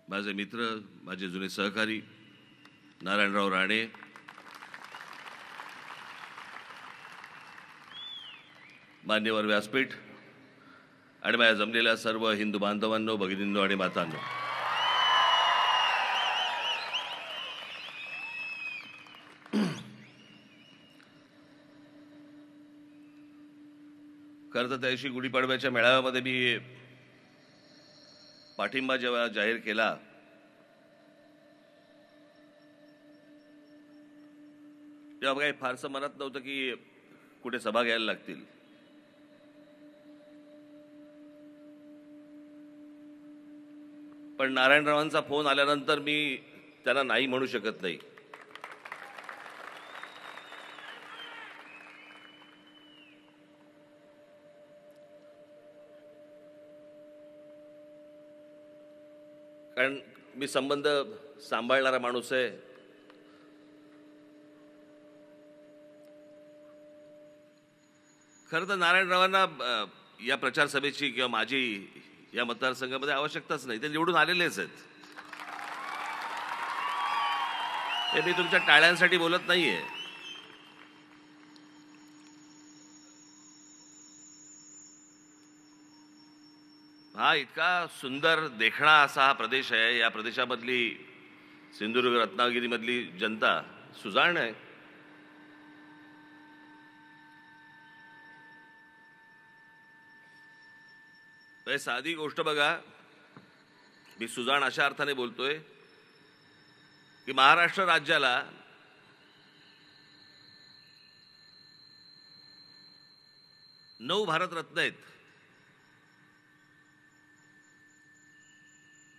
माझे मित्र, माझे जुने सहकारी नारायणराव राणे, मान्यवर व्यासपीठ आणि माझ्या जमलेल्या सर्व हिंदू बांधवांनो, भगिनींनो आणि मातांनो, खरं तर त्या दिवशी गुढीपाडव्याच्या मेळाव्यामध्ये मी पाठिंबा जेव्हा जाहीर केला तेव्हा काही फारसं मनात नव्हतं की कुठे सभा घ्यायला लागतील. पण नारायणरावांचा फोन आल्यानंतर मी त्यांना नाही म्हणू शकत नाही. कारण मी संबंध सांभाळणारा माणूस आहे. खरं तर नारायणरावांना या प्रचार सभेची किंवा माझी या मतदारसंघामध्ये आवश्यकताच नाही. ते निवडून आलेलेच आहेत. हे मी तुमच्या टाळ्यांसाठी बोलत नाहीये. हा इतका सुंदर देखणा असा हा प्रदेश आहे. या प्रदेशामधली सिंधुदुर्ग रत्नागिरीमधली जनता सुजाण आहे. साधी गोष्ट बघा, मी सुजाण अशा अर्थाने बोलतोय की महाराष्ट्र राज्याला नऊ भारतरत्न आहेत.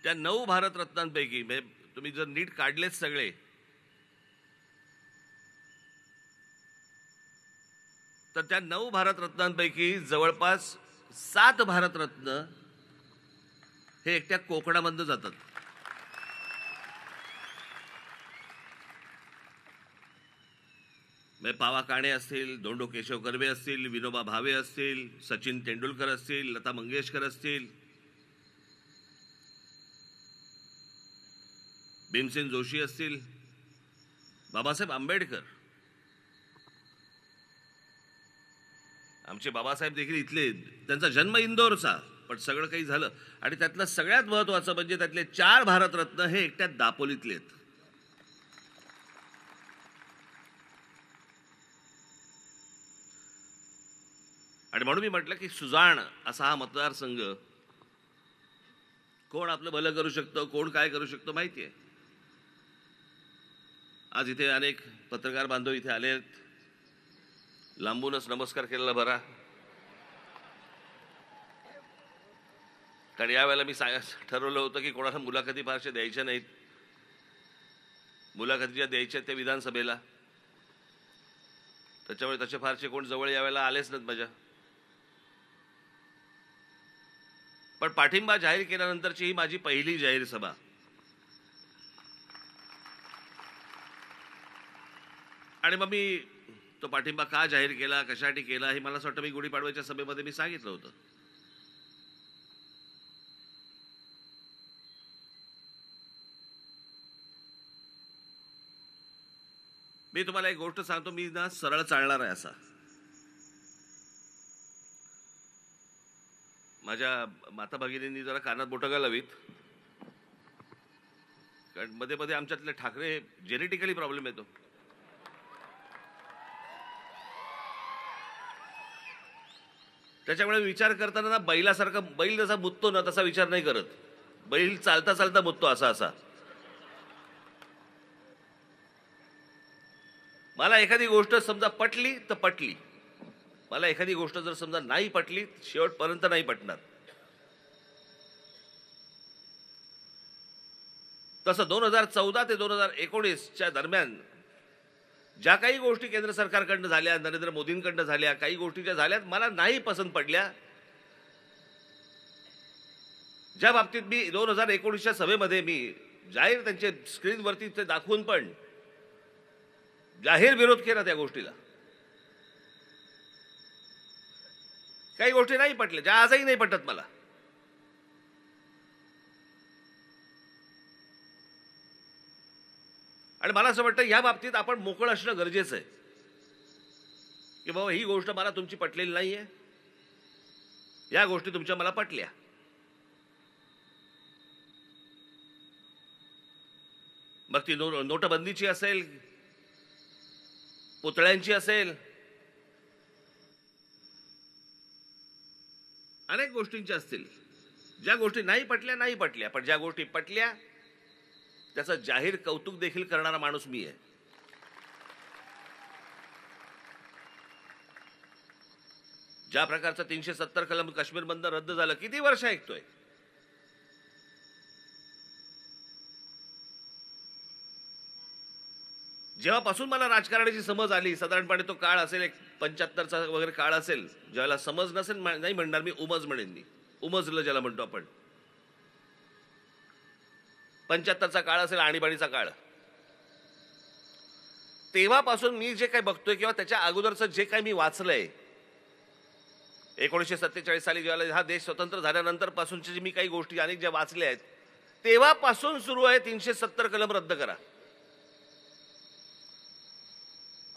त्या 9 भारतरत्नांपैकी तुम्ही जर नीट काढलेत सगळे तर त्या 9 भारतरत्नांपैकी जवळपास 7 भारतरत्न हे एकट्या कोकणामधनं जातात. पावा काणे असतील, धोंडो केशव कर्वे असतील, विनोबा भावे असतील, सचिन तेंडुलकर असतील, लता मंगेशकर असतील, भीमसेन जोशी असतील, बाबासाहेब आंबेडकर, आमचे बाबासाहेब देखील इथले. त्यांचा जन्म इंदोरचा, पण सगळं काही झालं. आणि त्यातलं सगळ्यात महत्वाचं म्हणजे त्यातले 4 भारतरत्न हे एकट्या दापोलीतले आहेत. आणि म्हणून मी म्हटलं की सुजाण असा हा मतदारसंघ, कोण आपलं भलं करू शकतं, कोण काय करू शकतं माहिती आहे. आज इथे अनेक पत्रकार बांधव इथे आले आहेत. लांबूनच नमस्कार केलेला बरा. कारण यावेळेला मी ठरवलं होतं की कोणाला मुलाखती फारशा द्यायच्या नाहीत. मुलाखती ज्या द्यायच्या त्या विधानसभेला, त्याच्यामुळे तसे फारसे कोण जवळ यावेळेला आलेच नाहीत माझ्या. पण पाठिंबा जाहीर केल्यानंतरची ही माझी पहिली जाहीर सभा. आणि मग मी तो पाठिंबा का जाहीर केला, कशासाठी केला, हे मला असं वाटतं मी गुढीपाडव्याच्या सभेमध्ये मी सांगितलं होतं. मी तुम्हाला एक गोष्ट सांगतो. मी ना सरळ चालणार आहे असा. माझ्या माता भगिनींनी जरा कानात बोटं घालावीत, कारण मध्ये मध्ये आमच्यातले ठाकरे जेनेटिकली प्रॉब्लेम येतो. त्याच्यामुळे विचार करताना ना बैलासारखा, बैल जसा मुततो ना तसा विचार नाही करत. बैल चालता चालता मुततो असा असा. मला एखादी गोष्ट समजा पटली तर पटली, मला एखादी गोष्ट जर समजा नाही पटली शेवटपर्यंत नाही पटणार. तसं 2014 ते 2019च्या दरम्यान ज्या काही गोष्टी केंद्र सरकारकडनं झाल्या, नरेंद्र मोदींकडनं झाल्या, काही गोष्टी ज्या झाल्यात मला नाही पसंत पडल्या. ज्या बाबतीत मी 2019च्या सभेमध्ये मी जाहीर त्यांच्या स्क्रीनवरती ते दाखवून पण जाहीर विरोध केला त्या गोष्टीला. काही गोष्टी नाही पटल्या, ज्या आजही नाही पटत मला. आणि मला असं वाटतं या बाबतीत आपण मोकळं असणं गरजेचं आहे की बाबा ही गोष्ट मला तुमची पटलेली नाहीये, या गोष्टी तुमच्या मला पटल्या. मग ती नोटबंदीची असेल, पुतळ्यांची असेल, अनेक गोष्टींच्या असतील. ज्या गोष्टी नाही पटल्या, पण ज्या गोष्टी पटल्या त्याचं जाहीर कौतुक देखील करणारा माणूस मी आहे. ज्या प्रकारचं 370 कलम काश्मीरमधनं रद्द झालं, किती वर्ष ऐकतोय. जेव्हापासून मला राजकारणाची समज आली, साधारणपणे तो काळ असेल एक 75चा वगैरे काळ असेल, ज्याला समज नसेल नाही म्हणणार मी, उमज म्हणेन मी, उमजलं ज्याला म्हणतो आपण. 75चा काळ असेल, आणीबाणीचा काळ. तेव्हापासून मी जे काही बघतोय किंवा त्याच्या अगोदरचं जे काही मी वाचलंय, 1947 साली ज्यावेळेला हा देश स्वतंत्र झाल्यानंतर पासूनच्या जे मी काही गोष्टी अनेक ज्या वाचल्या आहेत, तेव्हापासून सुरू आहे 370 कलम रद्द करा.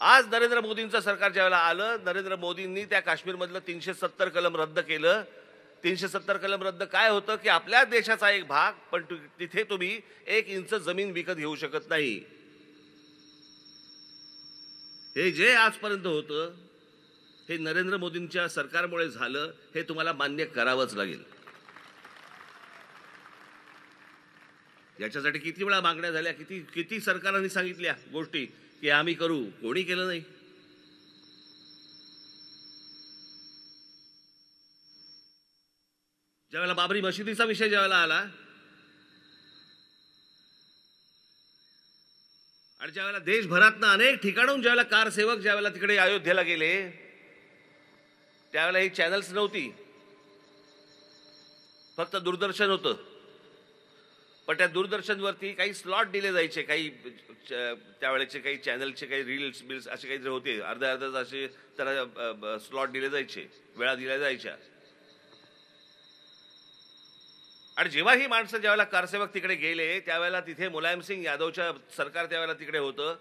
आज नरेंद्र मोदींचं सरकार ज्यावेळेला आलं, नरेंद्र मोदींनी त्या काश्मीरमधलं 370 कलम रद्द केलं. 370 कलम रद्द काय होतं की आपल्या देशाचा एक भाग, पण तिथे तुम्ही 1 इंच जमीन विकत घेऊ शकत नाही. हे जे आजपर्यंत होतं हे नरेंद्र मोदींच्या सरकारमुळे झालं, हे तुम्हाला मान्य करावंच लागेल. याच्यासाठी किती वेळा मागण्या झाल्या, किती सरकारांनी सांगितल्या गोष्टी की आम्ही करू, कोणी केलं नाही. ज्यावेळेला बाबरी मशिदीचा विषय ज्यावेळेला आला आणि ज्यावेळेला देशभरातनं अनेक ठिकाणून ज्यावेळेला कारसेवक ज्यावेळेला तिकडे अयोध्येला गेले, त्यावेळेला ही चॅनल्स नव्हती, फक्त दूरदर्शन होतं. पण त्या दूरदर्शनवरती काही स्लॉट दिले जायचे, काही त्यावेळेचे काही चॅनलचे काही रील्स बिल्स असे काही होते, अर्ध्या असे त्याला स्लॉट दिले जायचे, वेळा दिल्या जायच्या. आणि जेव्हा ही माणसं ज्यावेळेला कारसेवक तिकडे गेले, त्यावेळेला तिथे मुलायमसिंग यादवच्या सरकार त्यावेळेला तिकडे होतं.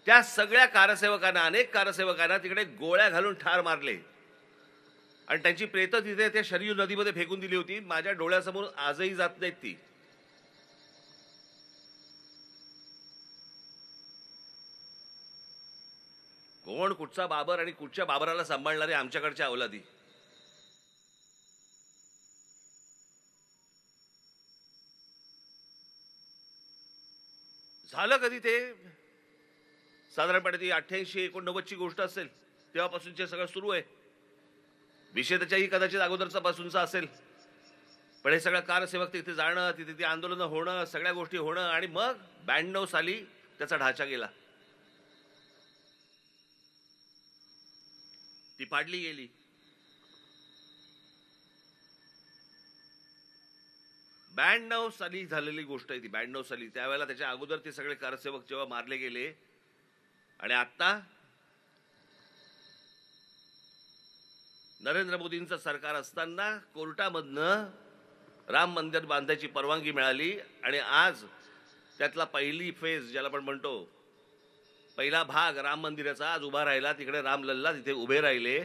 त्या सगळ्या कारसेवकांना, अनेक कारसेवकांना तिकडे गोळ्या घालून ठार मारले आणि त्यांची प्रेतं तिथे त्या शरयू नदीमध्ये फेकून दिली होती. माझ्या डोळ्यासमोर आजही जात नाहीत ती. कोण कुठचा बाबर आणि कुठच्या बाबराला सांभाळणारे आमच्याकडच्या अवलादी. झालं कधी ते? साधारणपणे ती 88-89ची गोष्ट असेल, तेव्हापासूनचे सगळं सुरू आहे. विषय त्याच्याही कदाचित अगोदरचा पासूनचा असेल, पण हे सगळं कारसेवक तिथे जाणं, तिथे ती आंदोलनं होणं, सगळ्या गोष्टी होणं, आणि मग 92 साली त्याचा ढाचा गेला, ती पाडली गेली. ब्याण्णव साली झालेली गोष्ट आहे ती, 92 साली. त्यावेळेला त्याच्या अगोदर ते सगळे कारसेवक जेव्हा मारले गेले, आणि आता नरेंद्र मोदींचं सरकार असताना कोर्टामधनं राम मंदिर बांधायची परवानगी मिळाली, आणि आज त्यातला पहिली फेज ज्याला आपण म्हणतो, पहिला भाग राम मंदिराचा आज उभा राहिला. तिकडे रामलल्ला तिथे उभे राहिले,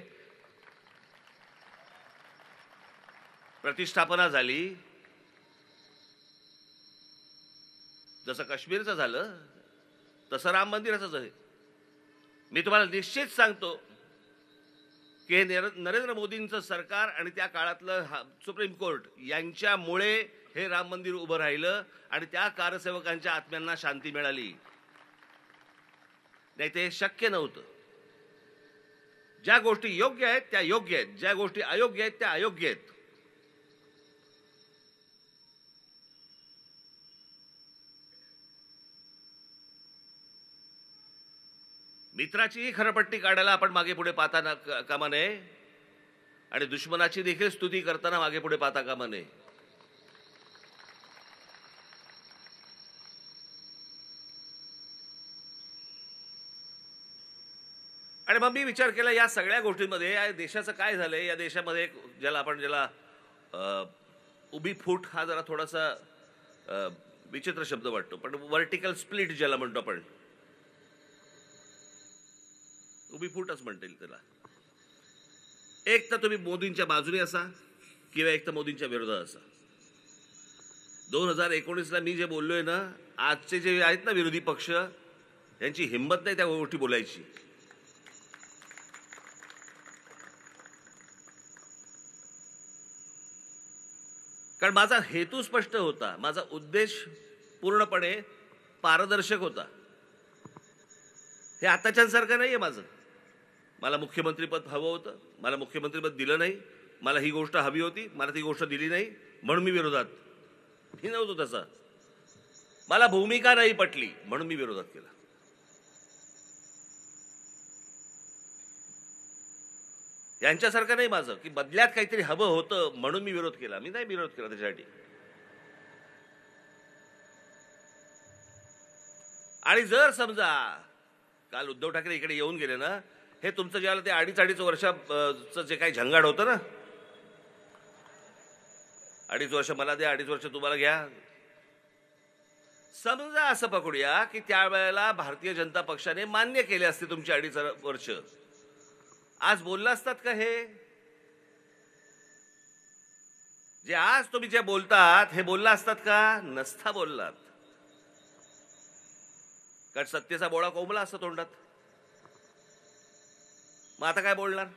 प्रतिष्ठापना झाली. जसं काश्मीरचं झालं तसं राम मंदिराचंच आहे. मी तुम्हाला निश्चित सांगतो की नरेंद्र मोदींचं सरकार आणि त्या काळातलं सुप्रीम कोर्ट यांच्यामुळे हे राम मंदिर उभं राहिलं आणि त्या कारसेवकांच्या आत्म्यांना शांती मिळाली. नाही ते शक्य नव्हतं. ज्या गोष्टी योग्य आहेत त्या योग्य आहेत, ज्या गोष्टी अयोग्य आहेत त्या अयोग्य आहेत. मित्राचीही खरपट्टी काढायला आपण मागे पुढे पाहता कामा नये, आणि दुश्मनाची देखील स्तुती करताना मागे पुढे पाहता कामा नये. आणि मग मी विचार केला या सगळ्या गोष्टींमध्ये या देशाचं काय झालंय. या देशामध्ये ज्याला उभी फूट हा जरा थोडासा विचित्र शब्द वाटतो, पण व्हर्टिकल स्प्लिट ज्याला म्हणतो आपण, उभी फूटच म्हणता येईल त्याला. एक तर तुम्ही मोदींच्या बाजूने असा किंवा एक तर मोदींच्या विरोधात असा. 2019ला मी जे बोललोय ना, आजचे जे आहेत ना विरोधी पक्ष, यांची हिंमत नाही त्या गोष्टी बोलायची. कारण माझा हेतू स्पष्ट होता, माझा उद्देश पूर्णपणे पारदर्शक होता. हे आताच्यांसारखं नाहीये माझं. मला मुख्यमंत्रीपद हवं होतं, मला मुख्यमंत्रीपद दिलं नाही. मला ही गोष्ट हवी होती, मला ती गोष्ट दिली नाही म्हणून मी विरोधात. ही नव्हतं तसं. मला भूमिका नाही पटली म्हणून मी विरोधात केला. यांच्यासारखं नाही माझं की बदल्यात काहीतरी हवं होतं म्हणून मी विरोध केला. मी नाही विरोध केला त्याच्यासाठी. आणि जर समजा काल उद्धव ठाकरे इकडे येऊन गेले ना, हे तुमचं ज्याला ते 2.5 वर्षाचं जे काही झंगाड होतं ना, 2.5 वर्ष मला द्या, 2.5 वर्ष तुम्हाला घ्या. समजा असं पकडूया की त्यावेळेला भारतीय जनता पक्षाने मान्य केले असते तुमची 2.5 वर्ष, आज बोलला असतात का? हे जे आज तुम्ही जे बोलतात हे बोलला असतात का? नसता बोललात. कारण सत्तेचा बोळा कोंबला असतो तोंडात. मग आता काय बोलणार?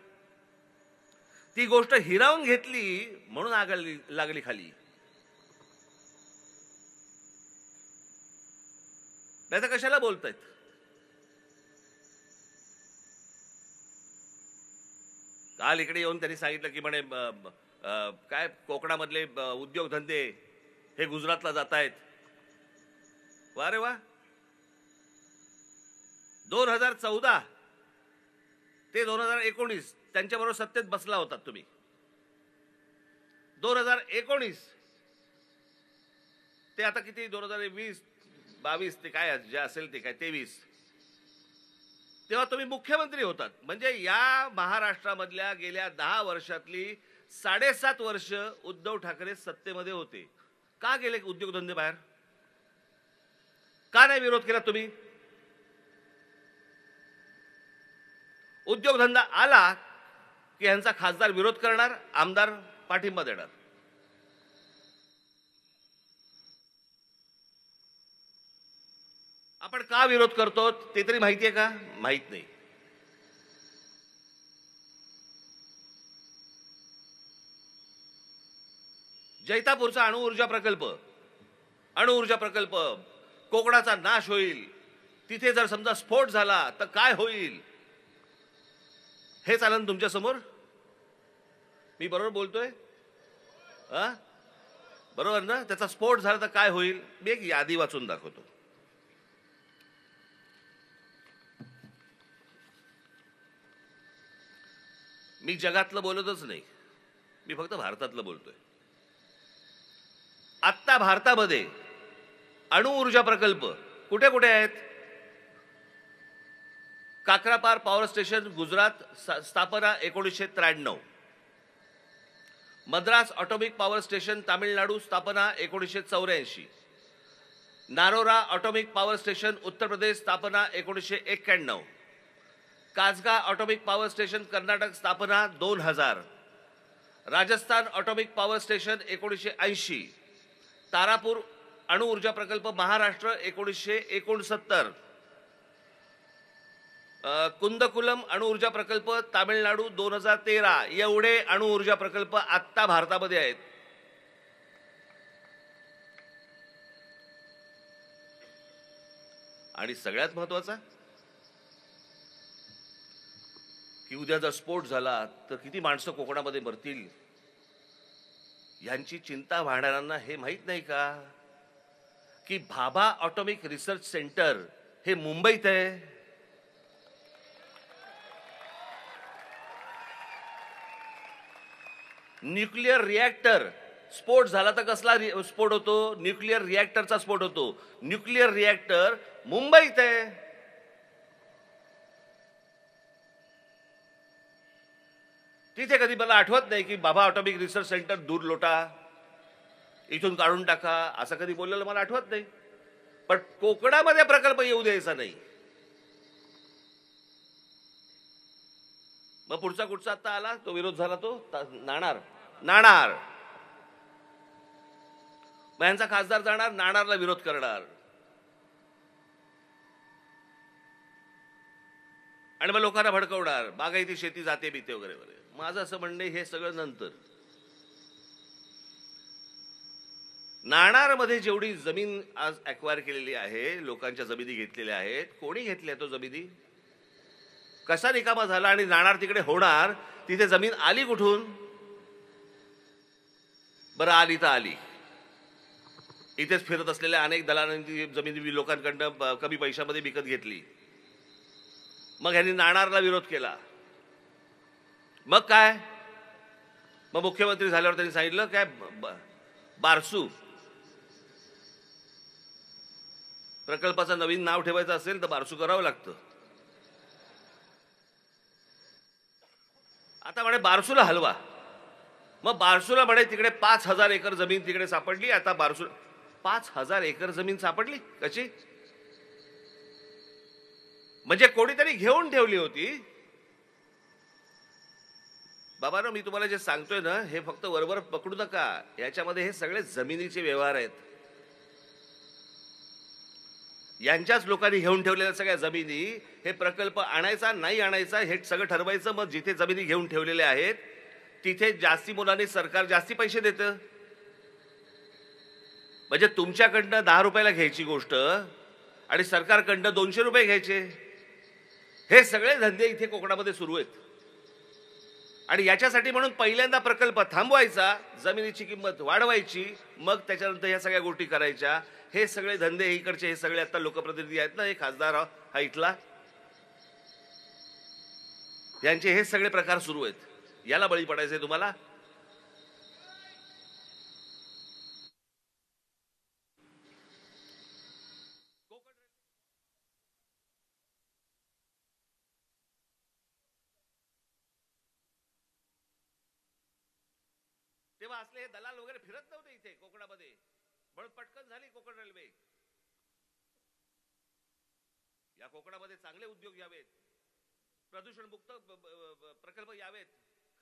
ती गोष्ट हिरावून घेतली म्हणून आग लागली खाली. नाही तर कशाला बोलतायत? काल इकडे येऊन त्यांनी सांगितलं की म्हणे काय कोकणामधले उद्योगधंदे हे गुजरातला जात आहेत. वा रे वा. 2014 ते 2019 त्यांच्याबरोबर सत्तेत बसला होतात तुम्ही. 2019 ते आता किती, 2020-22 ते काय जे असेल ते काय 23, तेव्हा तुम्ही मुख्यमंत्री होतात. म्हणजे या महाराष्ट्रामधल्या गेल्या 10 वर्षातली 7.5 वर्ष उद्धव ठाकरे सत्तेमध्ये होते. का गेले उद्योगधंदे बाहेर? का नाही विरोध केला तुम्ही? उद्योगधंदा आला की यांचा खासदार विरोध करणार, आमदार पाठिंबा देणार. आपण का विरोध करतो ते तरी माहितीये का? माहित नाही. जैतापूरचा अणुऊर्जा प्रकल्प कोकणाचा नाश होईल. तिथे जर समजा स्फोट झाला तर काय होईल हे चालन तुमच्या समोर. मी बरोबर बोलतोय? बरोबर ना? त्याचा स्फोट झाला तर काय होईल? मी एक यादी वाचून दाखवतो. मी जगातलं बोलतच नाही, मी फक्त भारतातलं बोलतोय. आत्ता भारतामध्ये अणुऊर्जा प्रकल्प कुठे कुठे आहेत? काकरापार पॉवर स्टेशन गुजरात, स्थापना 1993. Madras atomic power station Tamil Nadu, स्थापना 1984. नारोरा atomic power station Uttar Pradesh, स्थापना 1991. कासगा ऑटोमिक पॉवर स्टेशन कर्नाटक, स्थापना 2000. Rajasthan atomic power station 1980. Tarapur अणुऊर्जा प्रकल्प महाराष्ट्र 1969. कुंदकुलम अणुऊर्जा प्रकल्प तामिळनाडू 2013. एवढे अणुऊर्जा प्रकल्प आत्ता भारतामध्ये आहेत. आणि सगळ्यात महत्वाचा की उद्या जर स्फोट झाला तर किती माणसं कोकणामध्ये मरतील यांची चिंता वाढणाऱ्यांना हे माहित नाही का की भाभा ऑटोमिक रिसर्च सेंटर हे मुंबईत आहे. न्यूक्लिअर रिॲक्टर स्फोट झाला तर कसला स्फोट होतो? न्यूक्लिअर रिॲक्टरचा स्फोट होतो. न्यूक्लिअर रिॲक्टर मुंबईत आहे. तिथे कधी मला आठवत नाही की बाबा ऑटोमिक रिसर्च सेंटर दूर लोटा. इथून काढून टाका असं कधी बोललेलं मला आठवत नाही. पण कोकणामध्ये प्रकल्प येऊ द्यायचा नाही. मग पुढचा कुठचा आता आला तो विरोध झाला तो नाणार. नाणार मग यांचा खासदार जाणार नाणारला विरोध करणार आणि मग लोकांना भडकवणार बागायती शेती जाते बिते वगैरे वगैरे. माझं असं म्हणणे हे सगळं नंतर. नाणारमध्ये जेवढी जमीन आज अक्वायर केलेली आहे, लोकांच्या जमिनी घेतलेल्या आहेत, कोणी घेतल्या तो जमिनी? कसा रिकामा झाला? आणि नाणार तिकडे होणार, तिथे जमीन आली कुठून? बरं आली तर आली. इथेच फिरत असलेल्या अनेक दलालांनी जमीन लोकांकडनं कमी पैशामध्ये विकत घेतली. मग ह्यांनी नाणारला विरोध केला. मग काय? मग मुख्यमंत्री झाल्यावर त्यांनी सांगितलं काय बारसू प्रकल्पाचं नवीन नाव ठेवायचं असेल तर बारसू करावं लागतं. आता म्हणे बारसूला हलवा. मग बारसूला म्हणे तिकडे 5,000 एकर जमीन तिकडे सापडली. आता बारसू 5,000 एकर जमीन सापडली कशी? म्हणजे कोणीतरी घेऊन ठेवली होती. बाबांनो, मी तुम्हाला जे सांगतोय ना, हे फक्त वरवर पकडू नका. याच्यामध्ये हे सगळे जमिनीचे व्यवहार आहेत. यांच्याच लोकांनी घेऊन ठेवलेल्या सगळ्या जमिनी, हे प्रकल्प आणायचा नाही आणायचा हे सगळं ठरवायचं. मग जिथे जमिनी घेऊन ठेवलेल्या आहेत तिथे जास्ती मुलांनी सरकार जास्ती पैसे देतं. म्हणजे तुमच्याकडनं 10 रुपयाला घ्यायची गोष्ट आणि सरकारकडनं 200 रुपये घ्यायचे. हे सगळे धंदे इथे कोकणामध्ये सुरू आहेत. आणि याच्यासाठी म्हणून पहिल्यांदा प्रकल्प थांबवायचा, जमिनीची किंमत वाढवायची, मग त्याच्यानंतर ह्या सगळ्या गोष्टी करायच्या. हे सगळे धंदे इकडचे, हे सगळे आता लोकप्रतिनिधी आहेत ना, हे खासदार हा इथला, यांचे हे सगळे प्रकार सुरू आहेत. याला बळी पडायचंय तुम्हाला? तेव्हा असले हे दलाल वगैरे फिरत नव्हते इथे कोकणामध्ये, म्हणून पटकन झाली कोकण रेल्वे. या कोकणामध्ये चांगले उद्योग यावेत, प्रदूषण मुक्त प्रकल्प यावेत.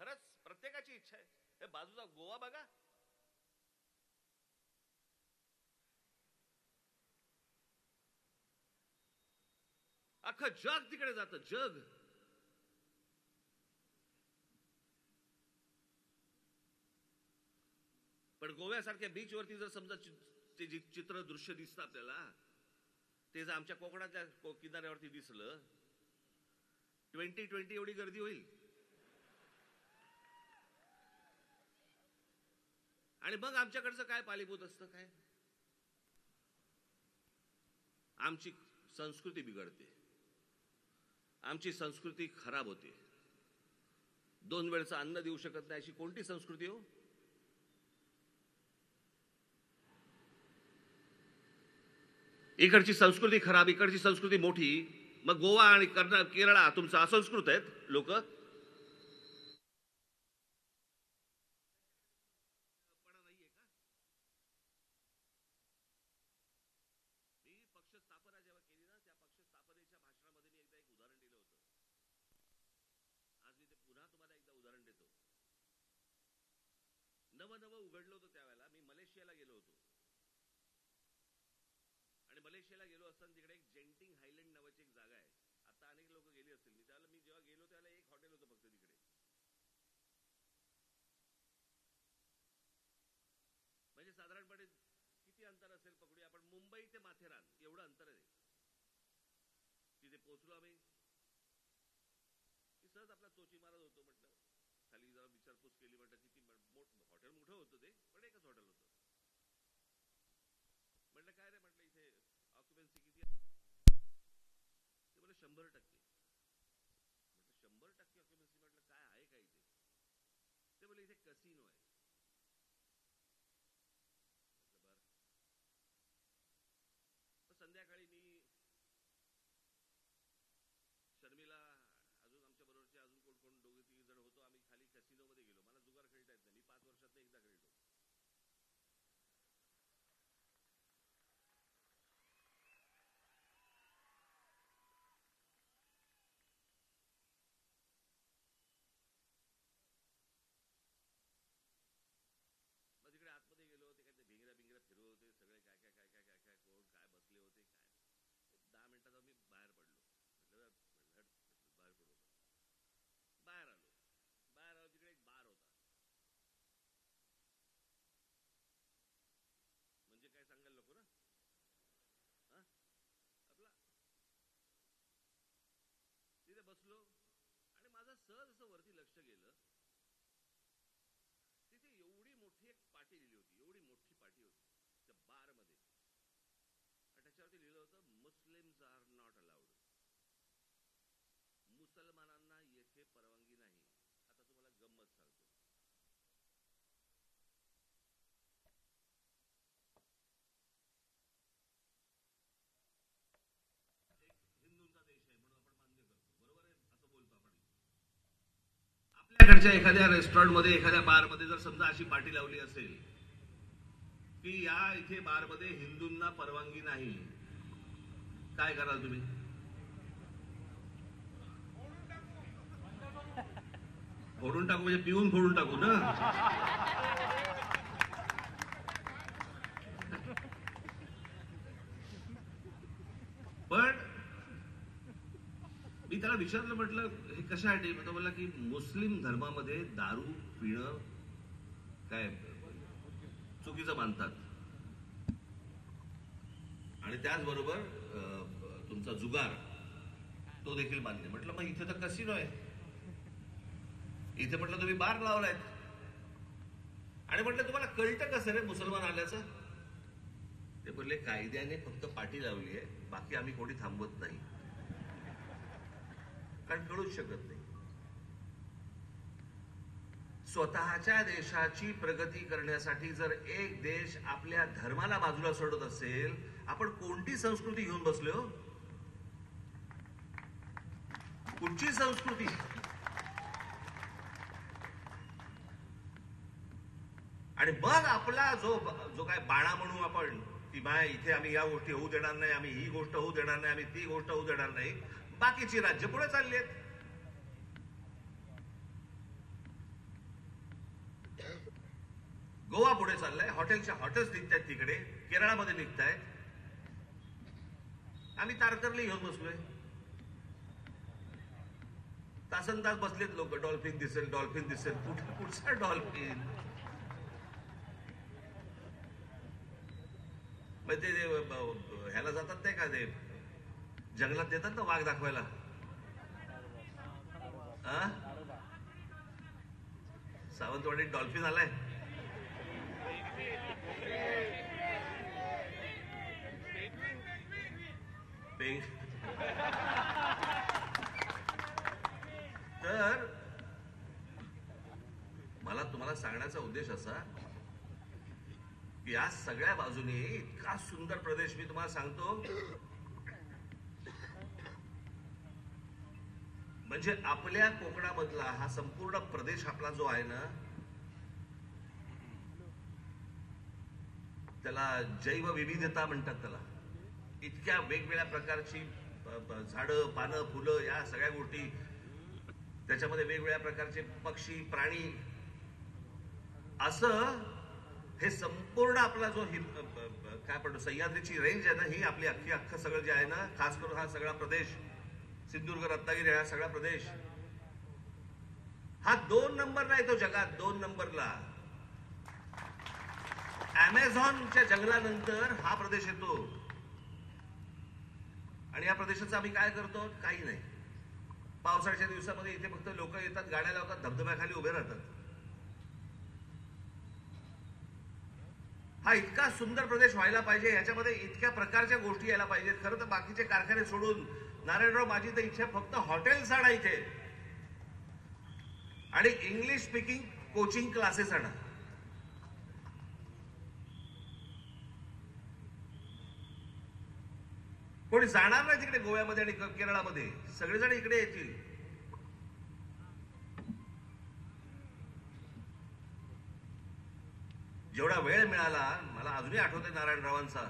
खरंच प्रत्येकाची इच्छा आहे. हे बाजूचा गोवा बघा, अख्खं जग तिकडे जातं, जग. पण गोव्यासारख्या बीच वरती जर समजा ते चित्र दृश्य दिसतं आपल्याला, ते जर आमच्या कोकणाच्या किनाऱ्यावरती दिसलं, 2020 एवढी गर्दी होईल. आणि मग आमच्याकडचं काय पालीभूत असतं काय? आमची संस्कृती बिघडते, आमची संस्कृती खराब होते. 2 वेळचं अन्न देऊ शकत नाही अशी कोणती संस्कृती हो? इकडची संस्कृती खराब, इकडची संस्कृती मोठी. मग गोवा आणि केरळा तुमचं असंस्कृत आहेत लोक. नवं उघडलं होतं त्यावेळेला. मी मलेशियाला गेलो होतो आणि मलेशियाला गेलो असताना तिकडे एक जेंटिंग हायलँड नावाची एक जागा आहे. आता अनेक लोक गेली असतील. मी जेव्हा गेलो त्यावेळेला एक हॉटेल होतं फक्त तिकडे. म्हणजे साधारणपणे किती अंतर असेल पकडूया आपण, मुंबई ते माथेरान एवढं अंतर आहे. तिथे पोहोचलो आम्ही. सहज आपला चोची मारत होतो. म्हटलं खाली जरा विचारपूस केली. म्हटलं किती हॉटेल मोठं होतं ते, पण एकच हॉटेल होतं. म्हटलं काय रे, म्हटलं इथे ऑक्युपन्सी किती? ते बोले 100%. म्हटलं 100% ऑक्युपन्सी? म्हटलं काय आहे का इथे? ते बोले इथे कसिनो आहे. बर. संध्याकाळी मी शर्मिला, अजून आमच्या बरोबरचे अजून कोण कोण 2-3 जण होतो. आम्ही खाली कसिनो मध्ये गेलो. मला जुगार खेळता येत नाही. मी 5 वर्षात एकदा खेळतो. सहज असं वरती लक्ष गेलं, तिथे एवढी मोठी एक पाटी लिहिली होती, एवढी मोठी पाटी होती त्या बारमध्ये, आणि त्याच्यावरती लिहिलं होतं मुस्लिम्स आर नॉट अलाउड. मुसलमानांना येथे परवानगी नाही. आता तुम्हाला गंमत सांगतो. हिंदूंचा देश आहे म्हणून आपण मान्य करतो, बरोबर आहे, असं बोलतो आपण. आपल्याकडच्या एखाद्या रेस्टॉरंटमध्ये, एखाद्या बारमध्ये जर समजा अशी पाटी लावली असेल की या इथे बारमध्ये हिंदूंना परवानगी नाही, काय कराल तुम्ही? फोडून टाकू म्हणजे पिऊन फोडून टाकू ना? पण मी त्याला विचारलं, म्हटलं हे कशासाठी? तो बोलला की मुस्लिम धर्मामध्ये दारू पिणं काय चुकीचं मानतात, आणि त्याचबरोबर तुमचा जुगार तो देखील मान्य. म्हटलं मग इथे तर कसिनो आहे, इथे म्हटलं तुम्ही बार लावलायत, आणि म्हटलं तुम्हाला कळतं कसं रे मुसलमान आल्याचं? ते बोलले कायद्याने फक्त पाटी लावली आहे, बाकी आम्ही कोणी थांबवत नाही, कारण कळूच शकत नाही. स्वतःच्या देशाची प्रगती करण्यासाठी जर एक देश आपल्या धर्माला बाजूला सोडत असेल, आपण कोणती संस्कृती घेऊन बसलो? कुठची संस्कृती? आणि मग आपला जो काय बाणा म्हणू आपण की बाय इथे आम्ही या गोष्टी होऊ देणार नाही, आम्ही ही गोष्ट होऊ देणार नाही, आम्ही ती गोष्ट होऊ देणार नाही, बाकीची राज्य पुढे चालली आहेत. गोवा पुढे चाललाय, हॉटेल्स निघतायत तिकडे, केरळामध्ये निघतायत, आम्ही तारकर्ली घेऊन बसलोय. तासन तास बसलेत लोक, डॉल्फिन दिसेल, डॉल्फिन दिसेल. कुठचा डॉल्फिन? ते ह्याला जातात नाही का, ते जंगलात देतात ना वाघ दाखवायला, सावंतवाडीत डॉल्फिन आलाय. तर मला तुम्हाला सांगण्याचा उद्देश असा की या सगळ्या बाजूने इतका सुंदर प्रदेश मी तुम्हाला सांगतो, म्हणजे आपल्या कोकणामधला हा संपूर्ण प्रदेश आपला जो आहे ना, त्याला जैवविविधता म्हणतात त्याला. इतक्या वेगवेगळ्या प्रकारची झाडं, पानं, फुलं, या सगळ्या गोष्टी, त्याच्यामध्ये वेगवेगळ्या प्रकारचे पक्षी, प्राणी, असं हे संपूर्ण आपला जो काय म्हणतो सह्याद्रीची रेंज आहे ना, ही आपली अख्खं सगळं जे आहे ना, खास करून हा सगळा प्रदेश, सिंधुदुर्ग, रत्नागिरी, हा सगळा प्रदेश, हा 2 नंबरला येतो जगात, 2 नंबरला. अमेझॉनच्या जंगलानंतर हा प्रदेश येतो. आणि या प्रदेशाचं आम्ही काय करतो? काही नाही. पावसाळ्याच्या दिवसामध्ये इथे फक्त लोक येतात, गाड्या लावतात, धबधब्याखाली उभे राहतात. हा इतका सुंदर प्रदेश व्हायला पाहिजे, याच्यामध्ये इतक्या प्रकारच्या गोष्टी यायला पाहिजेत. खरं तर बाकीचे कारखाने सोडून, नारायणराव, माझी तर इच्छा फक्त हॉटेल्स आणा इथे, आणि इंग्लिश स्पीकिंग कोचिंग क्लासेस आणा. कोणी जाणार नाही तिकडे गोव्यामध्ये आणि केरळामध्ये, सगळेजण इकडे येतील. जेवढा वेळ मिळाला, मला अजूनही आठवतंय नारायणरावांचा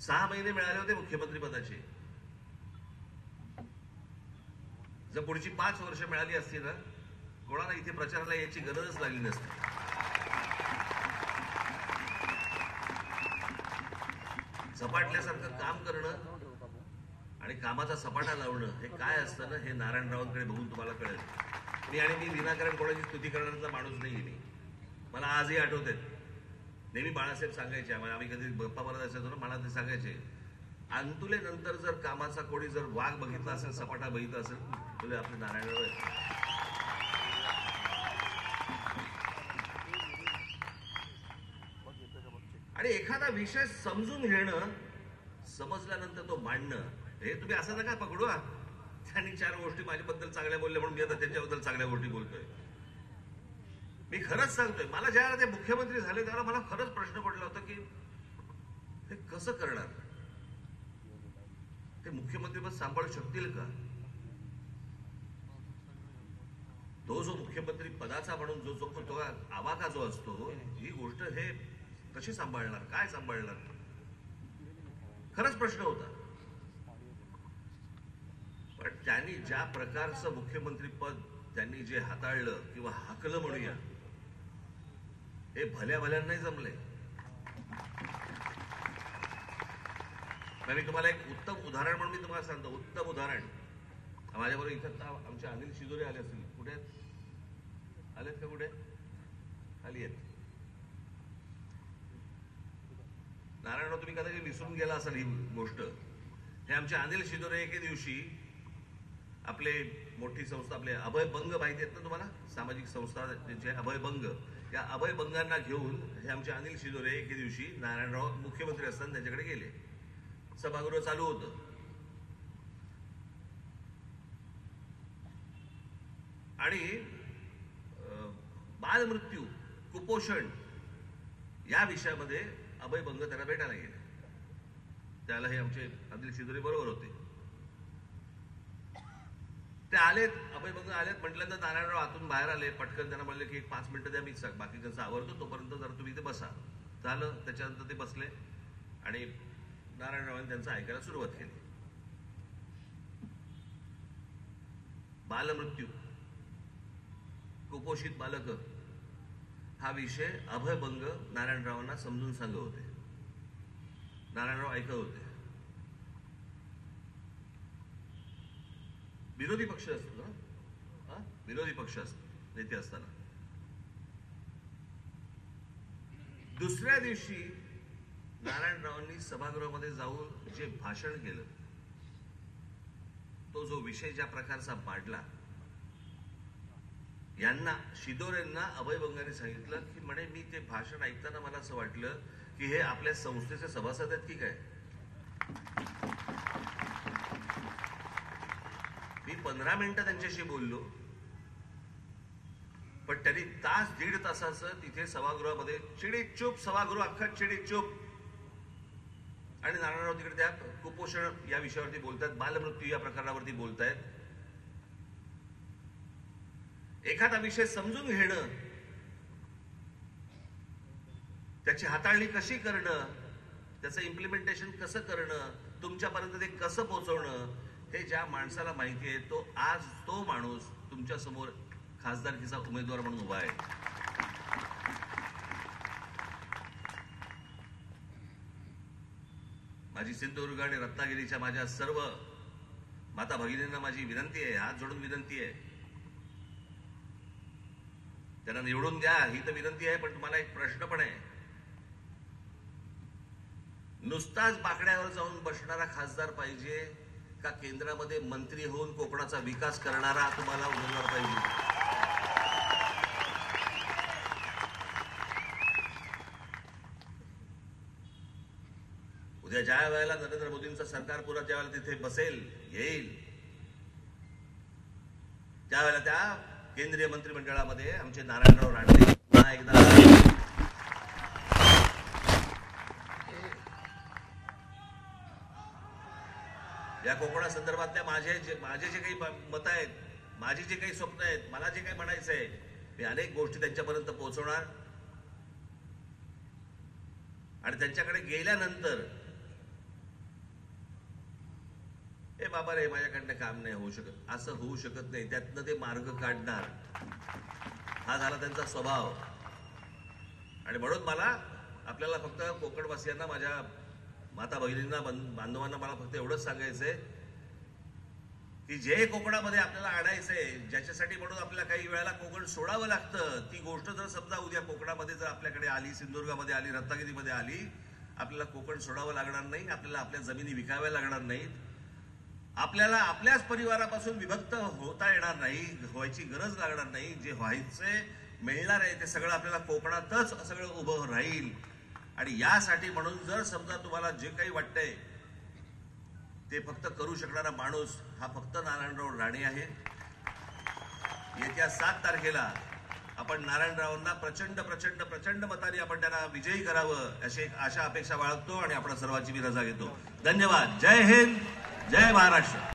6 महिने मिळाले होते मुख्यमंत्री पदाचे. जर पुढची 5 वर्ष मिळाली असती ना, कोणाला इथे प्रचाराला याची गरजच लागली नसती. झपाटल्यासारखं काम करणं आणि कामाचा सपाटा लावणं हे काय असतं ना, हे नारायणरावांकडे बघून तुम्हाला कळेल. मी विनाकारण कोणाची स्तुती करण्याचा माणूस नाही. मी मला आजही आठवत आहेत, नेहमी बाळासाहेब सांगायचे आम्हाला, आम्ही कधी गप्पा मारत असायचो ना, मला ते सांगायचे, अंतुले नंतर जर कामाचा कोणी जर वाघ बघितला असेल, सपाटा बघितला असेल, तुला आपले नारायणराव आहेत. आणि एखादा विषय समजून घेणं, समजल्यानंतर तो मांडणं, हे तुम्ही असं नका पकडू. त्यांनी 4 गोष्टी माझ्याबद्दल चांगल्या बोलल्या म्हणून मी आता त्यांच्याबद्दल चांगल्या गोष्टी बोलतोय. मी खरंच सांगतोय, मला ज्यावेळेला ते मुख्यमंत्री झाले त्यावेळेला मला खरंच प्रश्न पडला होता की हे कसं करणार, ते मुख्यमंत्रीपद सांभाळू शकतील का. तो जो मुख्यमंत्री पदाचा म्हणून जो आवाका जो असतो, ही गोष्ट हे कशी सांभाळणार, काय सांभाळणार, खरंच प्रश्न होता. पण त्यांनी ज्या प्रकारचं मुख्यमंत्री पद त्यांनी जे हाताळलं किंवा हाकलं म्हणूया, हे भल्या भल्यानं नाही जमले. मी तुम्हाला एक उत्तम उदाहरण म्हणून मी तुम्हाला सांगतो, उत्तम उदाहरण. माझ्याबरोबर इथं आमचे अनिल शिदोरे आले असतील, कुठे आलेत का, कुठे खाली आहेत. नारायणराव तुम्ही कदाचित विसरून गेला असाल ही गोष्ट. हे आमचे अनिल शिदोरे एके दिवशी आपले मोठी संस्था, आपले अभयभंग माहिती आहेत ना तुम्हाला, सामाजिक संस्था त्यांचे अभयभंग, या अभयभंगांना घेऊन हे आमचे अनिल शिदोरे एके दिवशी नारायणराव मुख्यमंत्री असताना त्यांच्याकडे गेले. सभागृह चालू होतं आणि बालमृत्यू, कुपोषण या विषयामध्ये अभयभंग त्यांना भेटायला गेले. त्याला हे आमचे अनिल शिदोरे बरोबर होते. ते आलेत, अभयभंग आलेत म्हटल्यानंतर नारायणराव आतून बाहेर आले. पटकन त्यांना म्हणले की 5 मिनिटं द्या, मी बाकीच्यांचं आवरतो, तोपर्यंत जर तुम्ही इथे बसा. झालं. त्याच्यानंतर ते बसले आणि नारायणरावांनी त्यांचं ऐकायला सुरुवात केली. बालमृत्यू, कुपोषित बालक हा विषय अभयभंग नारायणरावांना समजून सांगत होते. नारायणराव ऐकत होते. विरोधी पक्ष असतो ना, विरोधी पक्ष असतो नेते असताना. दुसऱ्या दिवशी नारायणरावांनी सभागृहामध्ये जाऊन जे भाषण केलं, तो जो विषय ज्या प्रकारचा मांडला, यांना शिदोरेंना अभयभंगाने सांगितलं की म्हणे मी ते भाषण ऐकताना मला असं वाटलं की हे आपल्या संस्थेचे सभासद आहेत की काय. मी 15 मिनिटं त्यांच्याशी बोललो, पण त्यांनी दीड तासाचं तिथे सभागृहामध्ये चिडीत चूप, सभागृह अख्खा चिडीत चूप. आणि नारायणराव तिकडे त्या कुपोषण या विषयावरती बोलतात, बालमृत्यू या प्रकरणावरती बोलतायत. एखादा विषय समजून घेणं, त्याची हाताळणी कशी करणं, त्याचं इम्प्लिमेंटेशन कसं करणं, तुमच्यापर्यंत ते कसं पोहोचवणं, हे ज्या माणसाला माहिती आहे, तो माणूस तुमच्या समोर खासदारकीचा उमेदवार म्हणून उभा आहे. माझी सिंधुदुर्ग आणि रत्नागिरीच्या माझ्या सर्व माता भगिनींना माझी विनंती आहे, हात जोडून विनंती आहे, त्यांना निवडून द्या, ही तर विनंती आहे. पण तुम्हाला एक प्रश्न पण आहे. नुसताच बाकड्यावर जाऊन बसणारा खासदार पाहिजे का केंद्रामध्ये मंत्री होऊन कोकणाचा विकास करणारा तुम्हाला उमेदवार पाहिजे? उद्या ज्या वेळेला नरेंद्र मोदींचं सरकार पुरा ज्या वेळेला तिथे बसेल, येईल, त्यावेळेला त्या केंद्रीय मंत्रिमंडळामध्ये आमचे नारायणराव राणे पुन्हा एकदा या कोकणा संदर्भातल्या माझे जे काही मत आहेत, माझी जे काही स्वप्न आहेत, मला जे काही म्हणायचं आहे, मी अनेक गोष्टी त्यांच्यापर्यंत पोहोचवणार. आणि त्यांच्याकडे गेल्यानंतर हे बाबा रे माझ्याकडनं काम नाही होऊ शकत, असं होऊ शकत नाही, त्यातनं ते मार्ग काढणार, हा झाला त्यांचा स्वभाव. आणि म्हणून मला आपल्याला फक्त कोकणवासियांना, माझ्या माता भगिनींना, बांधवांना मला फक्त एवढंच सांगायचंय की जे कोकणामध्ये आपल्याला आणायचंय, ज्याच्यासाठी म्हणून आपल्याला काही वेळेला कोकण सोडावं लागतं, ती गोष्ट जर समजा उद्या कोकणामध्ये जर आपल्याकडे आली, सिंधुदुर्गामध्ये आली, रत्नागिरीमध्ये आली, आपल्याला कोकण सोडावं लागणार नाही, आपल्याला आपल्या जमिनी विकाव्या लागणार नाहीत. आपल्याला आपल्याच परिवारापासून विभक्त होता येणार नाही, व्हायची गरज लागणार नाही. जे व्हायचे मिळणार आहे ते सगळं आपल्याला कोकणातच सगळं उभं राहील. आणि यासाठी म्हणून जर समजा तुम्हाला जे काही वाटतंय ते फक्त करू शकणारा माणूस हा फक्त नारायणराव राणे आहे. येत्या 7 तारखेला आपण नारायणरावांना प्रचंड प्रचंड प्रचंड मताने आपण त्यांना विजयी करावं अशी एक आशा अपेक्षा बाळगतो आणि आपण सर्वांची मी रजा घेतो. धन्यवाद. जय हिंद, जय महाराष्ट्र.